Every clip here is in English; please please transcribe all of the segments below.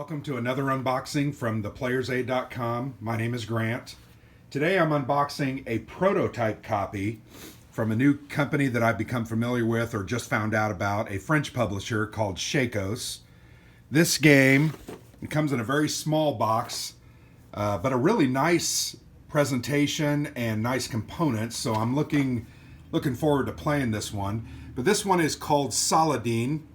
welcome to another unboxing from theplayersaid.com. My name is Grant. Today I'm unboxing a prototype copy from a new company that I've become familiar with or just found out about, a French publisher called Shakos. This game, it comes in a very small box, but a really nice presentation and nice components, so I'm looking forward to playing this one. But this one is called Saladin,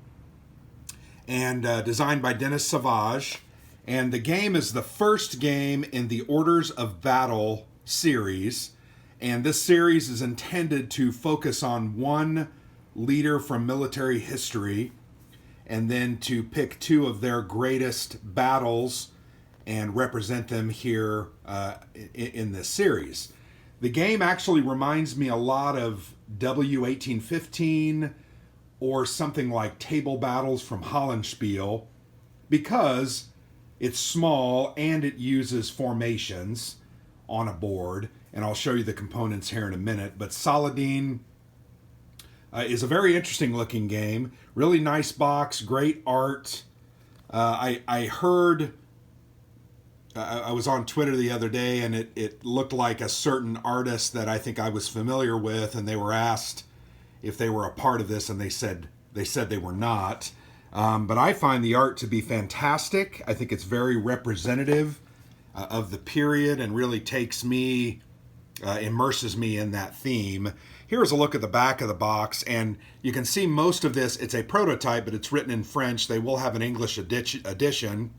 and designed by Denis Savage. And the game is the first game in the Orders of Battle series. And this series is intended to focus on one leader from military history and then to pick two of their greatest battles and represent them here in this series. The game actually reminds me a lot of W1815 or something like Table Battles from Hollenspiel, because it's small and it uses formations on a board, and I'll show you the components here in a minute. But Saladin is a very interesting looking game. Really nice box, great art. I heard, I was on Twitter the other day, and it looked like a certain artist that I think I was familiar with, and they were asked if they were a part of this, and they said they were not. But I find the art to be fantastic. I think it's very representative of the period and really takes me, immerses me in that theme. Here's a look at the back of the box, and you can see most of this. It's a prototype, but it's written in French. They will have an English edition.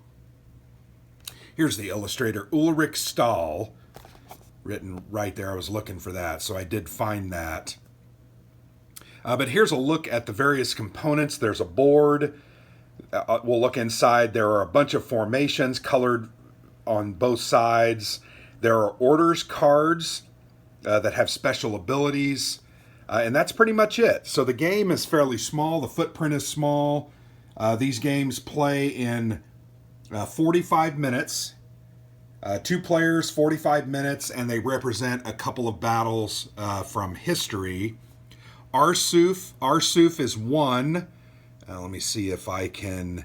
Here's the illustrator, Ulrich Stahl, written right there. I was looking for that, so I did find that. But here's a look at the various components. There's a board. We'll look inside. There are a bunch of formations colored on both sides. There are orders cards that have special abilities. And that's pretty much it. So the game is fairly small. The footprint is small. These games play in 45 minutes. 2 players, 45 minutes, and they represent a couple of battles from history. Arsuf is 1. Let me see if I can,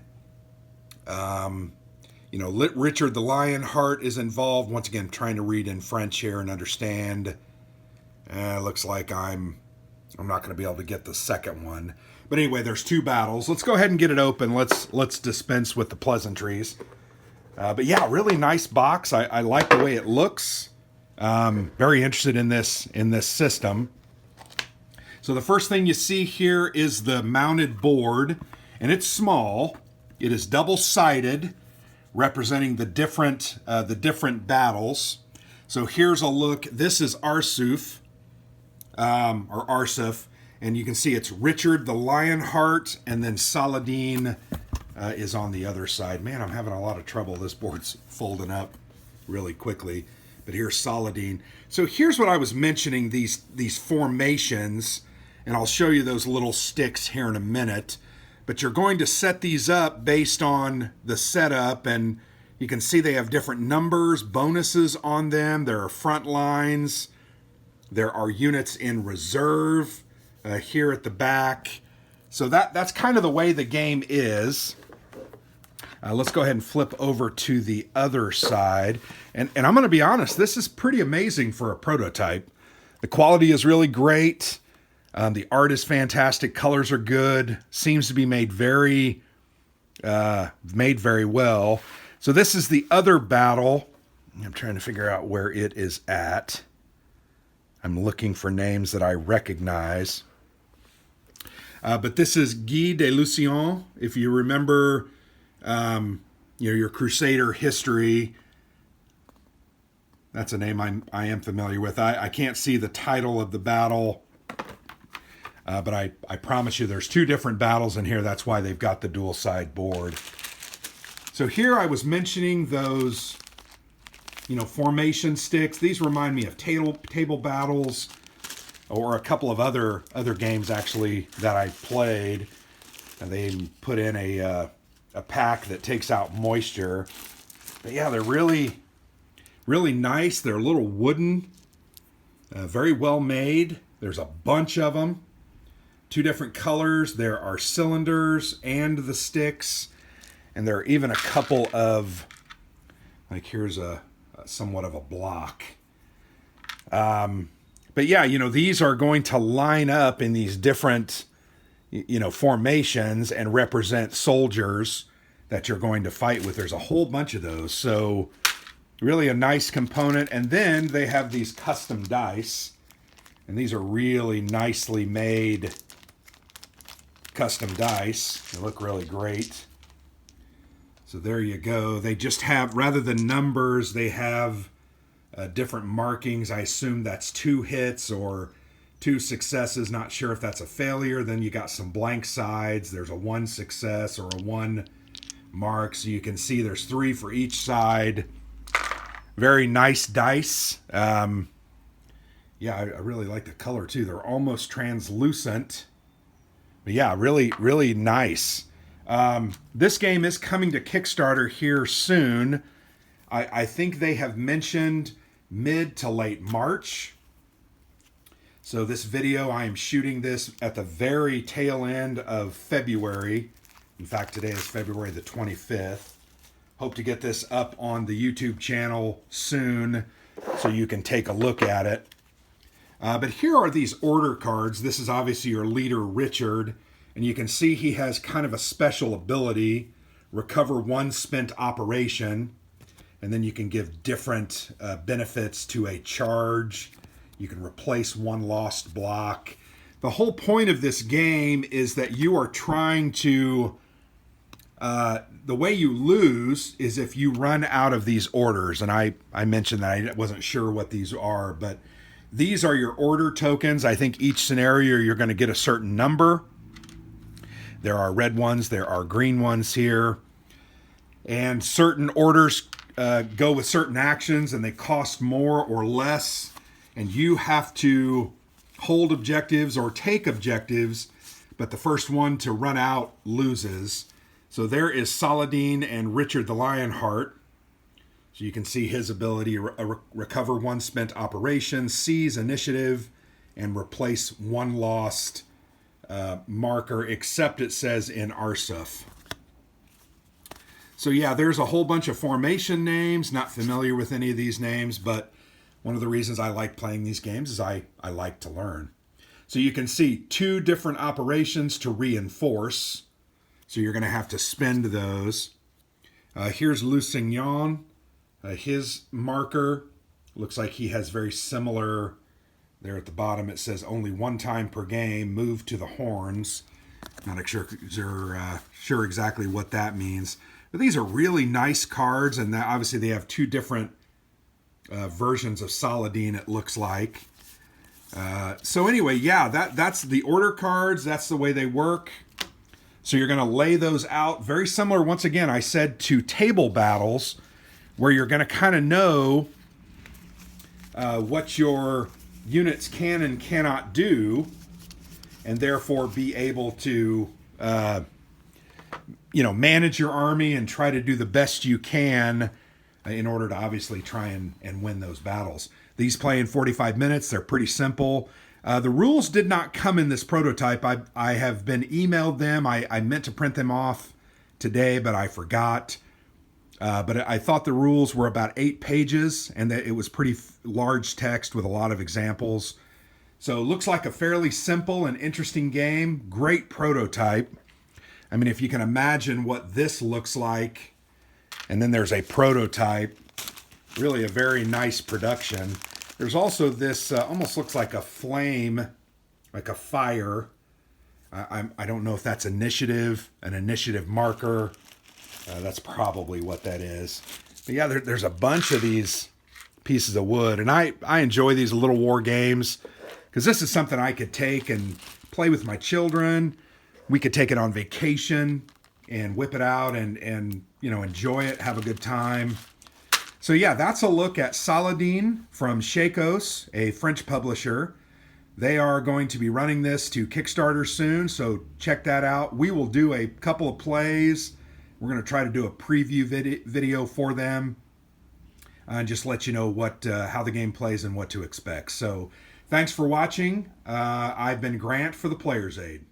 Richard the Lionheart is involved. Once again, trying to read in French here and understand. Looks like I'm not going to be able to get the second one. But anyway, there's 2 battles. Let's go ahead and get it open. Let's dispense with the pleasantries. But yeah, really nice box. I like the way it looks. Very interested in this system. So the first thing you see here is the mounted board, and it's small. It is double-sided, representing the different battles. So here's a look. This is Arsuf, and you can see it's Richard the Lionheart, and then Saladin is on the other side. Man, I'm having a lot of trouble. This board's folding up really quickly. But here's Saladin. So here's what I was mentioning, these formations. And I'll show you those little sticks here in a minute. But you're going to set these up based on the setup. And you can see they have different numbers, bonuses on them. There are front lines. There are units in reserve here at the back. So that's kind of the way the game is. Let's go ahead and flip over to the other side. And I'm going to be honest, this is pretty amazing for a prototype. The quality is really great. The art is fantastic. Colors are good. Seems to be made very well. So this is the other battle. I'm trying to figure out where it is at. I'm looking for names that I recognize. But this is Guy de Lucien. If you remember, your Crusader history, that's a name I am familiar with. I can't see the title of the battle. But I promise you there's 2 different battles in here. That's why they've got the dual side board. So here I was mentioning those, formation sticks. These remind me of table battles or a couple of other games actually that I played. And they put in a pack that takes out moisture. But yeah, they're really, really nice. They're a little wooden, very well made. There's a bunch of them. 2 different colors. There are cylinders and the sticks. And there are even a couple of, like here's a somewhat of a block. But yeah, these are going to line up in these different, formations and represent soldiers that you're going to fight with. There's a whole bunch of those. So really a nice component. And then they have these custom dice. And these are really nicely made custom dice. They look really great. So there you go. They just have, rather than numbers, they have different markings. I assume that's 2 hits or 2 successes. Not sure if that's a failure. Then you got some blank sides. There's a 1 success or a 1 mark. So you can see there's 3 for each side. Very nice dice. Yeah, I really like the color too. They're almost translucent. But yeah, really, really nice. This game is coming to Kickstarter here soon. I think they have mentioned mid to late March. So this video, I am shooting this at the very tail end of February. In fact, today is February the 25th. Hope to get this up on the YouTube channel soon so you can take a look at it. But here are these order cards. This is obviously your leader, Richard. And you can see he has kind of a special ability, recover 1 spent operation. And then you can give different benefits to a charge. You can replace 1 lost block. The whole point of this game is that you are trying to... the way you lose is if you run out of these orders. And I mentioned that I wasn't sure what these are, but these are your order tokens. I think each scenario you're going to get a certain number. There are red ones, there are green ones here. And certain orders go with certain actions and they cost more or less. And you have to hold objectives or take objectives, but the first one to run out loses. So there is Saladin and Richard the Lionheart. So you can see his ability, recover 1 spent operation, seize initiative, and replace 1 lost marker, except it says in Arsuf. So yeah, there's a whole bunch of formation names. Not familiar with any of these names, but one of the reasons I like playing these games is I like to learn. So you can see 2 different operations to reinforce. So you're going to have to spend those. Here's Lusignan. His marker looks like he has very similar. There at the bottom it says only 1 time per game, move to the horns. Not sure exactly what that means. But these are really nice cards, and obviously they have 2 different versions of Saladin, it looks like. So anyway, yeah, that's the order cards. That's the way they work. So you're going to lay those out. Very similar, once again, I said, to table battles, where you're going to kind of know what your units can and cannot do, and therefore be able to manage your army and try to do the best you can in order to obviously try and win those battles. These play in 45 minutes. They're pretty simple. The rules did not come in this prototype. I have been emailed them. I meant to print them off today, but I forgot. But I thought the rules were about 8 pages and that it was pretty large text with a lot of examples. So it looks like a fairly simple and interesting game. Great prototype. I mean, if you can imagine what this looks like, and then there's a prototype, really a very nice production. There's also this, almost looks like a flame, like a fire. I don't know if that's an initiative marker. That's probably what that is. But yeah, there's a bunch of these pieces of wood, and I enjoy these little war games because this is something I could take and play with my children. We could take it on vacation and whip it out and enjoy it, have a good time. So yeah, that's a look at Saladin from Shakos, a French publisher. They are going to be running this to Kickstarter soon, so check that out. We will do a couple of plays. We're going to try to do a preview video for them and just let you know how the game plays and what to expect. So thanks for watching. I've been Grant for the Player's Aid.